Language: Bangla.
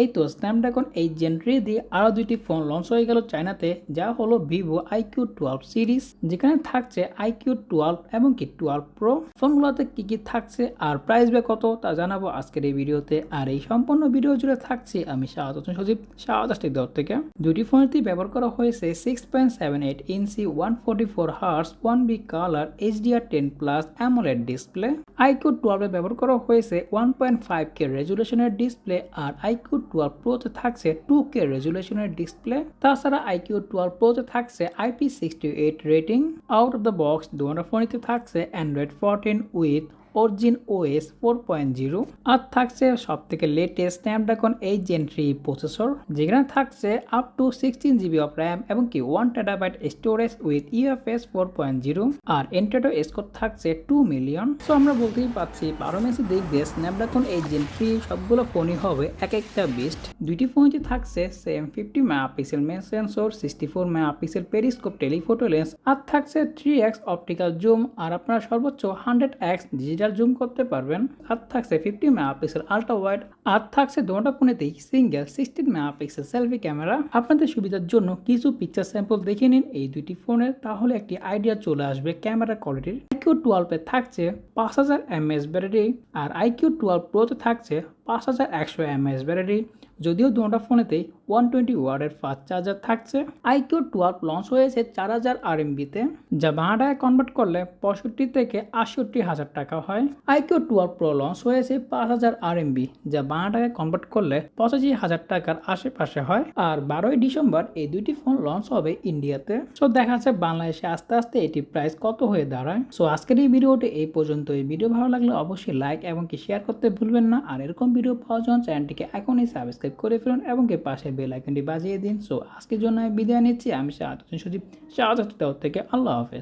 এই তো স্ন্যাপড্রাগন 8 Gen 3 দিয়ে আরও দুইটি ফোন লঞ্চ হয়ে গেল চায়নাতে, যা হলো ভিভো iQOO 12 সিরিজ, যেখানে থাকছে iQOO 12 এবং কি 12 প্রো। ফোনগুলোতে কি থাকছে আর প্রাইস বে কত তা জানাবো আজকের এই ভিডিওতে। আর এই সম্পূর্ণ ভিডিও জুড়ে থাকছি আমি শাহাদাত হোসেন সজীব, শাহাদাত টেকনিক্যাল থেকে। দুটি ফোনেতেই ব্যবহার করা হয়েছে 6.78 ইঞ্চি 144 hertz 1B colour HDR10+ AMOLED display. iQOO 12 ব্যবহার করা হয়েছে 1.5K রেজুলেশনের ডিসপ্লে, আর iQOO 12 প্রোতে থাকছে 2K রেজুলেশনের ডিসপ্লে। তাছাড়া iQOO 12 প্রোতে থাকছে IP68 rating. Out of the box দুটো ফোনেতে থাকছে Android 14 উইথ OriginOS 4.0, আর থাকছে সব থেকে লেটেস্ট স্ন্যাপড্রাগন 8 Gen 3 প্রসেসর, যেখানে থাকছে up to 16GB of RAM এবং কি 1TB স্টোরেজ উইথ UFS 4.0, আর এন্ট্রেটো স্কোর থাকছে 2 মিলিয়ন। সো আমরা বলতেই পাচ্ছি পারফরমেন্স দিক দিয়ে স্ন্যাপড্রাগন 8 Gen 3 সবগুলো ফোনই হবে এক একটা বেস্ট। দুইটি ফোনই থাকছে same 50 megapixel main sensor, 64 megapixel periscope telephoto lens, আর থাকছে 3x অপটিক্যাল জুম, আর আপনারা সর্বোচ্চ 100x ডিজিটাল জুম করতে পারবেন। আর থাকছে 50 মেগাপিক্সেল আল্ট্রাওয়াইড, আর থাকছে দুটো ফোনেতেই সিঙ্গেল 16 মেগাপিক্সেল সেলফি ক্যামেরা। আপনাদের সুবিধার জন্য কিছু পিকচার স্যাম্পল দেখে নিন এই দুইটি ফোনের, তাহলে একটি আইডিয়া চলে আসবে ক্যামেরা কোয়ালিটির। iQOO 12 এ থাকছে 5000 mAh ব্যাটারি, আর iQOO 12 প্রোতে থাকছে 5100 mAh ব্যাটারি। যদিও দুটো ফোনেতেই 120 ওয়াটের ফাস্ট চার্জার থাকছে। iQOO 12 লঞ্চ হয়েছে 4000 RMB-তে, যা বাংলা টাকায় কনভার্ট করলে 65 থেকে 68,000 টাকা হয়। iQOO 12 প্রো লঞ্চ হয়েছে 5000 RMB, যা বাংলা টাকায় কনভার্ট করলে 85,000 টাকার আশেপাশে হয়। আর 12ই ডিসেম্বর এই দুইটি ফোন লঞ্চ হবে ইন্ডিয়াতে। সো দেখা যাচ্ছে বাংলাদেশে আস্তে আস্তে এটি প্রাইস কত হয়ে দাঁড়ায়। সো আজকের এই ভিডিওটি এই পর্যন্ত। এই ভিডিও ভালো লাগলে অবশ্যই লাইক এবং কি শেয়ার করতে ভুলবেন না। আর এরকম ভিডিও পাওয়ার জন্য চ্যানেলটিকে এখনই সাবস্ক্রাইব করে ফেলুন এবং কি পাশে বেল আইকনটি বাজিয়ে দিন। সো আজকের জন্য বিদায় নিচ্ছি আমি শাহাদাত হোসেন সজীব, শাহাদাত থেকে। আল্লাহ হাফেজ।